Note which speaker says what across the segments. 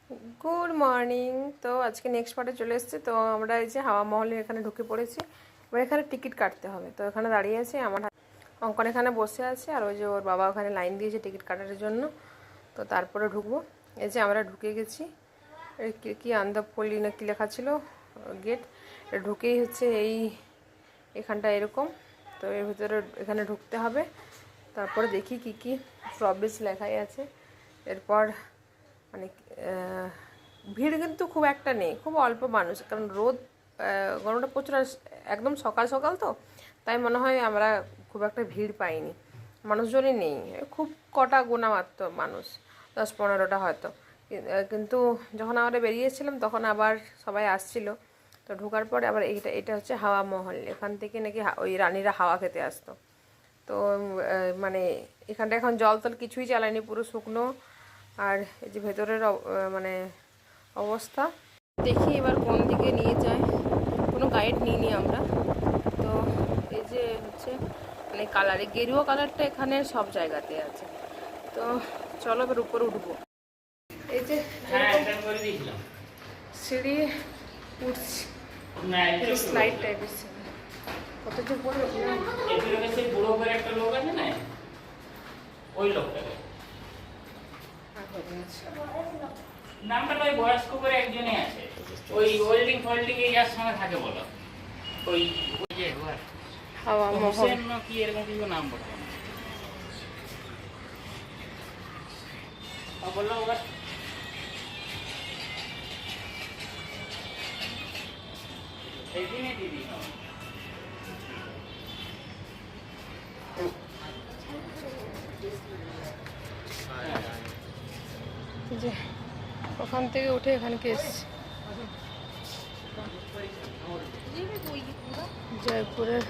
Speaker 1: Good morning. তো আজকে next পার্টে চলে এসেছি। তো আমরা এই যে হাওয়া মহলের এখানে ঢুকে পড়েছি। এবার এখানে টিকিট কাটতে হবে। তো এখানে দাঁড়িয়ে আছি, আমার অঙ্কন এখানে বসে আছে, আর ওই যে ওর বাবা ওখানে লাইন দিয়েছে টিকিট কাটার জন্য। তো তারপরে ঢুকবো। এই যে আমরা ঢুকে গেছি। কি আন্দাপল্লি না কি লেখা ছিল গেট, ঢুকেই হচ্ছে এখানটা এরকম। তো এর ভিতরে এখানে ঢুকতে হবে। তারপরে দেখি কি কি প্রবেশ লেখাই আছে। এরপর মানে ভিড় কিন্তু খুব একটা নেই, খুব অল্প মানুষ, কারণ গরমটা প্রচুর। একদম সকাল সকাল তো, তাই মনে হয় আমরা খুব একটা ভিড় পাইনি, মানুষজনই নেই, খুব কটা গোনা মাত্র মানুষ, 10-15টা হয়তো। কিন্তু যখন আমরা বেরিয়েছিলাম তখন আবার সবাই আসছিল। তো ঢোকার পরে আবার এটা হচ্ছে হাওয়া মহল। এখান থেকে নাকি ওই রানীরা হাওয়া খেতে আসতো। তো মানে এখানটা এখন জল টল কিছুই চালায়নি, পুরো শুকনো। আর এই যে ভেতরের মানে অবস্থা দেখি এবার কোন দিকে নিয়ে যায়। কোনো গাইড নিইনি আমরা। তো এই যে হচ্ছে মানে কালারে গেরুয়া কালারটা এখানে সব জায়গাতে আছে। তো চলো এবার উপরে উঠবো। এই যে সিঁড়ি উঠছি, স্লাইড টাইপের সিঁড়ি। কত যে পড়লো
Speaker 2: বুড়ো করে একটা লোক আছে না, ওই লোকটাকে নামটা ওই বয়স্ক করে একজনই আছে, ওই ওয়েল্ডিং ফোল্ডিং এই যার সঙ্গে থাকে বলো, ওই ওই যে
Speaker 1: হাওয়া মহল
Speaker 2: কি এরকম কিছু নাম বলো বললো ওরা। এই দিনে দিদি
Speaker 1: যে ওখান থেকে উঠে এখানকে এসছি জয়পুরের।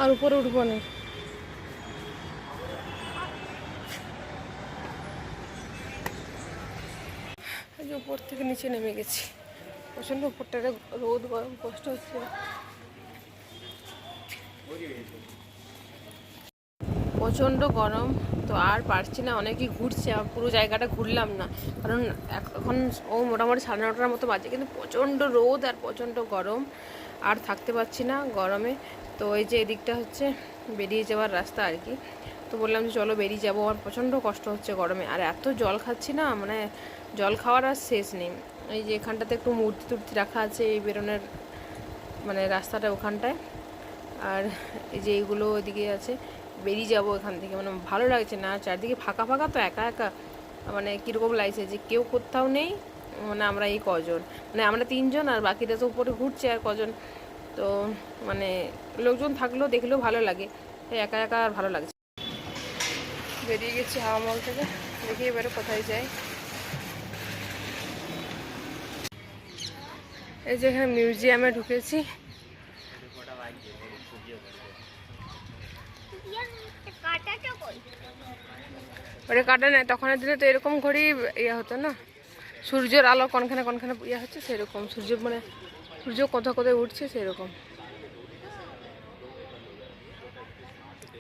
Speaker 1: আর উপরে উঠবো না। উপর থেকে নিচে নেমে গেছি, প্রচণ্ড উপরটাতে রোদ, গরম, কষ্ট হচ্ছে। প্রচণ্ড গরম, তো আর পারছি না, অনেকেই ঘুরছে, আর পুরো জায়গাটা ঘুরলাম না, কারণ এখন মোটামুটি 9:30টার মতো বাজে, কিন্তু প্রচণ্ড রোদ আর প্রচণ্ড গরম, আর থাকতে পারছি না গরমে। তো এই যে এদিকটা হচ্ছে বেরিয়ে যাওয়ার রাস্তা আর কি। তো বললাম যে চলো বেরিয়ে যাবো, আর প্রচণ্ড কষ্ট হচ্ছে গরমে, আর এত জল খাচ্ছি না, মানে জল খাওয়ার আর শেষ নেই। এই যে এখানটাতে একটু মূর্তি টুর্তি রাখা আছে, এই বেরোনোর মানে রাস্তাটা ওখানটায়, আর এই যে এইগুলো ওইদিকে আছে। বেরিয়ে যাবো এখান থেকে, মানে ভালো লাগছে না, চারদিকে ফাঁকা ফাঁকা, তো একা একা মানে কীরকম লাগছে যে কেউ কোথাও নেই, মানে আমরা এই কজন, মানে আমরা 3জন, আর বাকিটা তো উপরে ঘুরছে আর কজন। তো মানে লোকজন থাকলেও দেখলেও ভালো লাগে, একা একা আর ভালো লাগছে। বেরিয়ে গেছি হাওয়া মহল থেকে, দেখি এবারে কোথায় যাই। এই যে এখানে মিউজিয়ামে ঢুকেছি। ওটা কাটা নেয়, তখনের দিনে তো এরকম ঘড়ি ইয়ে হতো না, সূর্যের আলো কোনখানে কোনখানে ইয়ে হচ্ছে সেরকম, সূর্য কোথাও কোথায় উঠছে সেরকম।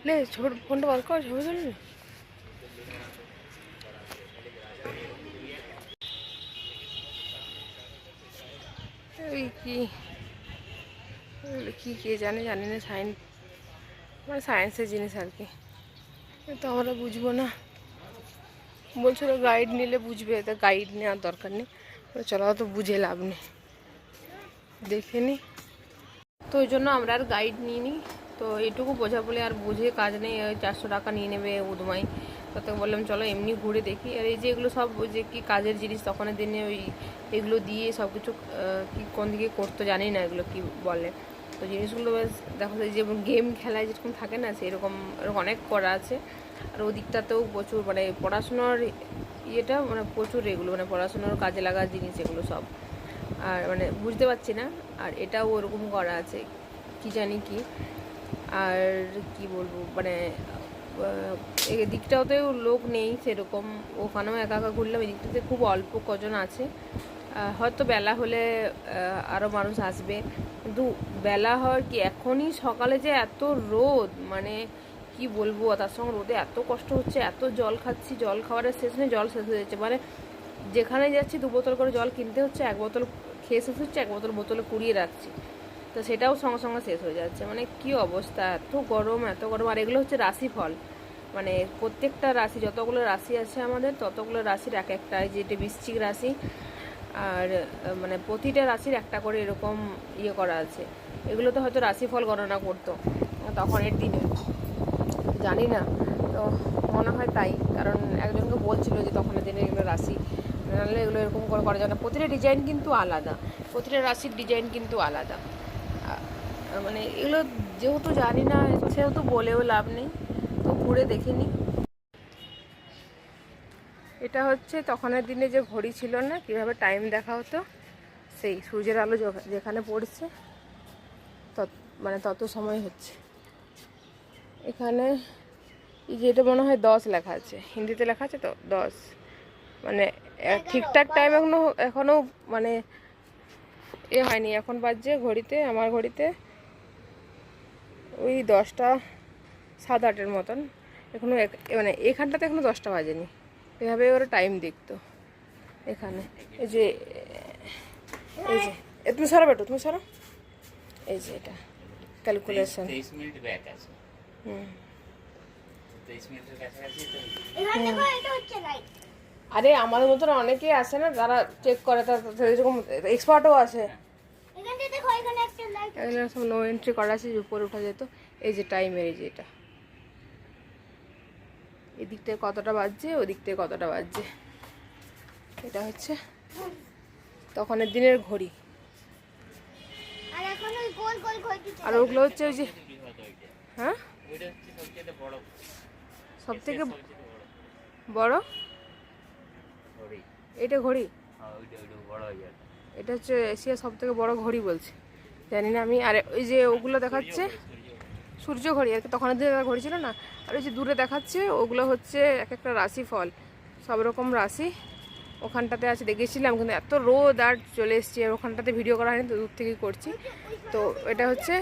Speaker 1: লে ছোট ফোনটা বার কর, ছবি তুলবি। ওই কি কে জানি না, মানে সায়েন্সের জিনিস আর কি, তো আমরা বুঝবো না। বলছিল গাইড নিলে বুঝবে, তো গাইড নেওয়ার দরকার নেই, চলো তো বুঝে লাভ নেই, দেখে নি। তো ওই জন্য আমরা আর গাইড নিইনি। তো এইটুকু বোঝা বলে আর বুঝে কাজ নেই, ওই 400 টাকা নিয়ে নেবে উদমাই। তাতে বললাম চলো এমনি ঘুরে দেখি। আর এই যে এগুলো সব যে কি কাজের জিনিস, তখনের দিনে ওই এগুলো দিয়ে সব কিছু কি কোন দিকে করতো জানি না, এগুলো কি বলে। তো জিনিসগুলো বেশ দেখা যায়, যেমন গেম খেলায় যেরকম থাকে না, সেরকম অনেক করা আছে। আর ওদিকটাতেও প্রচুর মানে পড়াশোনার ইয়েটা, মানে প্রচুর এগুলো মানে পড়াশোনার কাজে লাগার জিনিস এগুলো সব, আর মানে বুঝতে পারছি না। আর এটাও ওরকম করা আছে, কি জানি কি। আর কি বলবো, মানে এদিকটাতেও লোক নেই সেরকম, ওখানেও একা একা ঘুরলাম, এদিকটাতে খুব অল্প কজন আছে। হয়তো বেলা হলে আরও মানুষ আসবে, কিন্তু বেলা হওয়ার কি, এখনই সকালে যে এত রোদ, মানে কি বলবো, তার সঙ্গে রোদে এত কষ্ট হচ্ছে, এত জল খাচ্ছি, জল খাওয়ারের শেষ নেই, জল শেষ হয়ে যাচ্ছে, মানে যেখানে যাচ্ছি 2 বোতল করে জল কিনতে হচ্ছে, 1 বোতল খেয়ে শেষ হচ্ছে, 1 বোতল বোতলে কুড়িয়ে রাখছি, তো সেটাও সঙ্গে সঙ্গে শেষ হয়ে যাচ্ছে, মানে কি অবস্থা, এত গরম এত গরম। আর এগুলো হচ্ছে রাশিফল, মানে প্রত্যেকটা রাশি, যতগুলো রাশি আছে আমাদের ততগুলো রাশির এক একটা, যেটা বৃশ্চিক রাশি, আর মানে প্রতিটা রাশির একটা করে এরকম ইয়ে করা আছে। এগুলো তো হয়তো রাশিফল গণনা করতো তখনের দিনে, জানি না, তো মনে হয় তাই, কারণ একজনকে বলছিল যে তখনের দিনে এগুলো রাশি, নাহলে এগুলো এরকম করে করা যায় না। প্রতিটা ডিজাইন কিন্তু আলাদা, প্রতিটা রাশির ডিজাইন কিন্তু আলাদা, মানে এগুলো যেহেতু জানি না সেহেতু বলেও লাভ নেই, তো ঘুরে দেখিনি। এটা হচ্ছে তখনের দিনে যে ঘড়ি ছিল না, কীভাবে টাইম দেখা হতো, সেই সূর্যের আলো যেখানে পড়ছে মানে তত সময় হচ্ছে। এখানে এই যে এটা মনে হয় 10 লেখা আছে, হিন্দিতে লেখা আছে তো 10, মানে ঠিকঠাক টাইম এখনও মানে এ হয়নি। এখন বাজছে ঘড়িতে, আমার ঘড়িতে ওই 10টা 7-8-এর মতন, এখনও মানে এখানটাতে এখনও 10টা বাজেনি। এভাবে ওরা টাইম দেখতো এখানে। এই যে তুমি সরো বেটো, তুমি সরো, এই যে এটা ক্যালকুলেশন
Speaker 2: 23 মিনিট ব্যাক আছে। 23 মিনিটের কাছাকাছি তো।
Speaker 1: আরে আমাদের মতন অনেকেই আসে না, যারা চেক করে, এরকম এক্সপার্টও আছে। এগুলো সব নো এন্ট্রি করা আছে, উপরে উঠা যেত। এই যে টাইমের, এই যে এটা এদিক থেকে কতটা বাজছে, ওদিক থেকে কতটা বাজছে, এটা হচ্ছে তখনের দিনের ঘড়ি। আর ওগুলো হচ্ছে ওই যে, হ্যাঁ সব থেকে বড় এটা ঘড়ি, এটা হচ্ছে এশিয়ার সব থেকে বড় ঘড়ি বলছে, জানি না আমি। আর ওই যে ওগুলো দেখাচ্ছে সূর্য ঘড়ি, আর কি তখনের দিনে ঘড়ি ছিল না। আর ওই যে দূরে দেখাচ্ছে ওগুলো হচ্ছে এক একটা রাশি ফল, সব রকম রাশি ওখানটাতে আছে, দেখেছিলাম, কিন্তু এত রোদ আর চলে এসেছি, আর ওখানটাতে ভিডিও করা হয়নি তো দূর থেকেই করছি। তো এটা হচ্ছে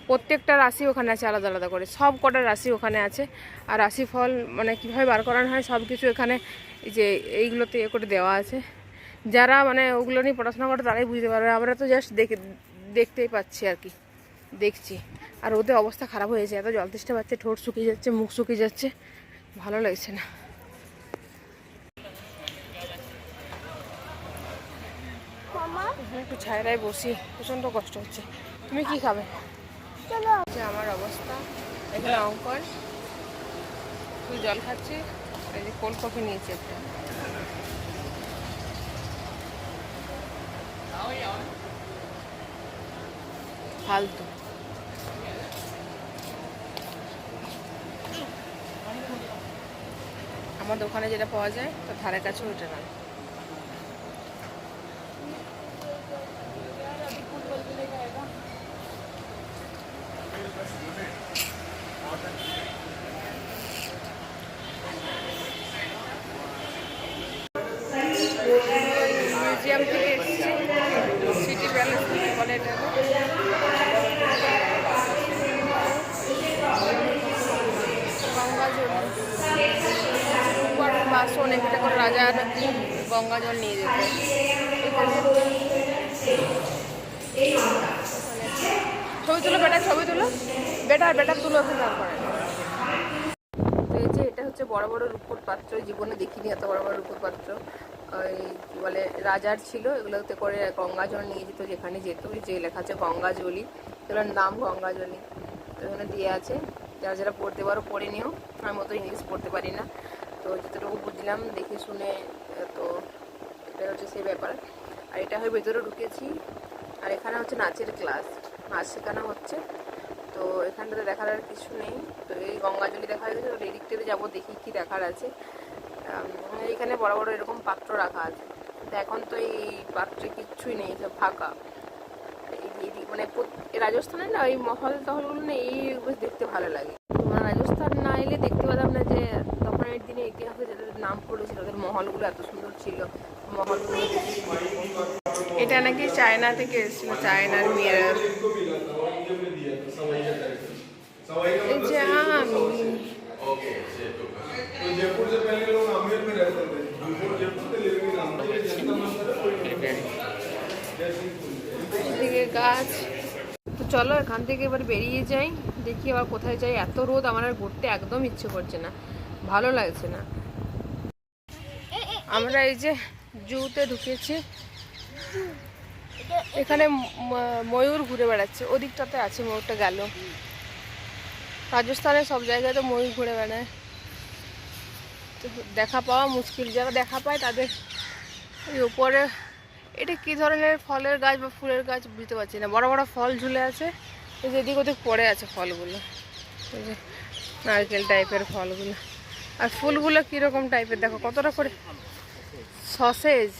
Speaker 1: প্রত্যেকটা রাশি ওখানে আছে আলাদা আলাদা করে, সব কটা রাশি ওখানে আছে। আর রাশি ফল মানে কীভাবে বার করানো হয় সব কিছু এখানে এই যে এইগুলোতে এ করে দেওয়া আছে। যারা মানে ওগুলো নিয়ে পড়াশোনা করে তারাই বুঝতে পারবে, আমরা তো জাস্ট দেখতেই পাচ্ছি আর কি, দেখছি। আর ওদের অবস্থা খারাপ হয়েছে, এত জল তেষ্টা পাচ্ছে, ঠোঁট শুকিয়ে যাচ্ছে, মুখ শুকিয়ে যাচ্ছে, ভালো লাগছে না। একটু ছায়রায় বসি, প্রচণ্ড কষ্ট হচ্ছে। তুমি কি খাবে? আমার অবস্থা এখানে অঙ্কন, তুই জল খাচ্ছি, এই যে কোল্ড কফি নিয়েছি একটা। ফালতু আমার দোকানে যেটা পাওয়া যায় তো ধারে কাছে ওইটা না। মিউজিয়াম থেকে এসেছি, সিটি প্যালেস বলে এটা, গঙ্গাজল বাসন, এখানে করে রাজা নাকি গঙ্গাজল নিয়ে যেত। ছবি তুলো বেটা, ছবি তুলো বেটার তুলো ওখানে করে। তো এই যে এটা হচ্ছে বড় বড় রূপোর পাত্র, জীবনে দেখিনি এত বড় বড় রূপোর পাত্র। ওই কী বলে রাজার ছিল, এগুলোতে করে গঙ্গাজল নিয়ে যেত, যেখানে যেত। যে লেখা আছে গঙ্গাজলি, এগুলোর নাম গঙ্গাজলি, তো এখানে দিয়ে আছে। যারা যারা পড়তে পারো পড়ে নিও, আমার মতো ইংলিশ পড়তে পারি না, তো যতটুকু বুঝলাম দেখে শুনে, তো এটা হচ্ছে সেই ব্যাপার। আর এটা হয়ে ভেতরে ঢুকেছি, আর এখানে হচ্ছে নাচের ক্লাস, নাচ শেখানো হচ্ছে। তো এখানটাতে দেখার আর কিছু নেই, তো এই গঙ্গাজলি দেখা হয়ে গেছে। এই দিকটাতে যাবো, দেখি কি দেখার আছে। এখানে বড় বড় এরকম পাত্র রাখা আছে, তো এখন তো এই পাত্রে কিচ্ছুই নেই, সব ফাঁকা। মানে রাজস্থানে না এই মহল টহলগুলো না, এই দেখতে ভালো লাগে। তোমরা রাজস্থান না এলে দেখতে পেতাম না যে তখনের দিনে ইতিহাসে যাদের নাম পড়েছিল ওদের মহলগুলো এত সুন্দর ছিল, মহলগুলো এটা নাকি চায়না থেকে এসেছিল, চায়নার মিরর। এই যে আমি
Speaker 3: जयपुर से पहले लोग आमेर में रहते थे, जयपुर से लिविंग इन आमेर।
Speaker 1: এদিকে গাছ। তো চলো এখান থেকে এবার বেরিয়ে যাই, দেখি আবার কোথায় যাই। এত রোদ, আমার আর ঘুরতে একদম ইচ্ছে করছে না, ভালো লাগছে না। আমরা এই যে জুতে ঢুকেছি, এখানে ময়ূর ঘুরে বেড়াচ্ছে, ওদিকটাতে আছে ময়ূরটা গেল। রাজস্থানের সব জায়গায় তো ময়ূর ঘুরে বেড়ায়, তো দেখা পাওয়া মুশকিল। যারা দেখা পায় তাদের এই উপরে, এটা কী ধরনের ফলের গাছ বা ফুলের গাছ বুঝতে পারছি না। বড় বড় ফল ঝুলে আছে, এই যে এদিক ওদিক পড়ে আছে ফলগুলো, এই যে নারকেল টাইপের ফলগুলো। আর ফুলগুলো কীরকম টাইপের দেখো, কতটা করে সসেজ।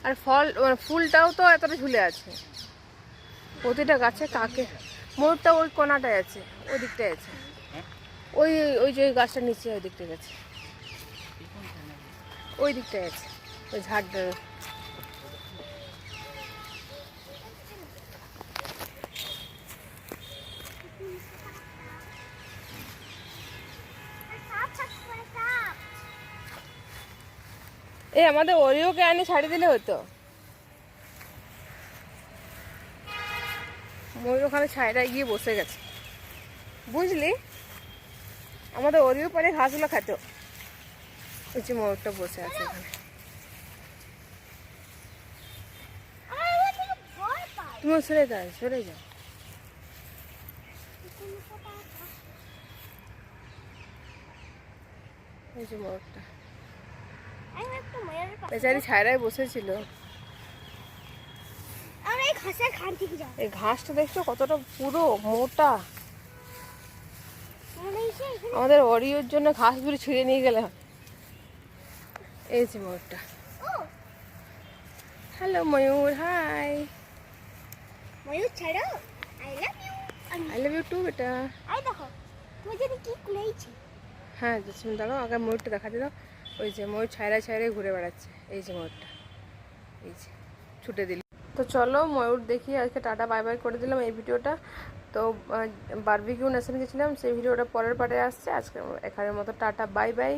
Speaker 1: আর ফল ফুলটাও তো এতটা ঝুলে আছে প্রতিটা গাছে। কাকে ময়ূরটা ওই কোনাটায় আছে, ওই দিকটায় আছে, ওই ওই যে ওই গাছটার নিচে ওই দিকটায় গেছে, ওই দিকটায় আছে ওই ঝাড়টার। এই আমাদের ওরিওকে আনি ছাড়ি দিলে হতো। ময়ূর ওখানে ছায়টায় গিয়ে বসে গেছে, বুঝলি? আমাদের ওরিও পরে ঘাসগুলো খেত। ওই যে ময়ূরটা বসে আছে এখানে। তুমি সরে যাও, সরে যাও। এই যে ময়ূরটা বেচারি ছায়রায় বসেছিল। এই ঘাসটা দেখছো কতটা পুরো মোটা। আমাদের অরিওর জন্য ঘাসগুলো ছিঁড়ে নিয়ে গেলে হয়। এই যে ময়ূরটা। হ্যালো ময়ূর, হাই।
Speaker 4: ময়ূর ছাড়ো, I love you.
Speaker 1: I love you too বেটা।
Speaker 4: আই দেখো তুমি যদি কি কুলাইছি।
Speaker 1: হ্যাঁ জসমিন দাঁড়াও, আগে ময়ূরটা দেখাতে দাও। ওই যে ময়ূর ছায়রায় ছায়রায় ঘুরে বেড়াচ্ছে, এই যে ময়ূরটা, এই যে ছুটে দিল। তো চলো ময়ূর দেখি, আজকে টাটা বাই বাই করে দিলাম এই ভিডিওটা। তো বারবিকিউ নেশন গেছিলাম, সেই ভিডিওটা পরের পার্টে আসছে। আজকে এখানের মতো টাটা বাই বাই।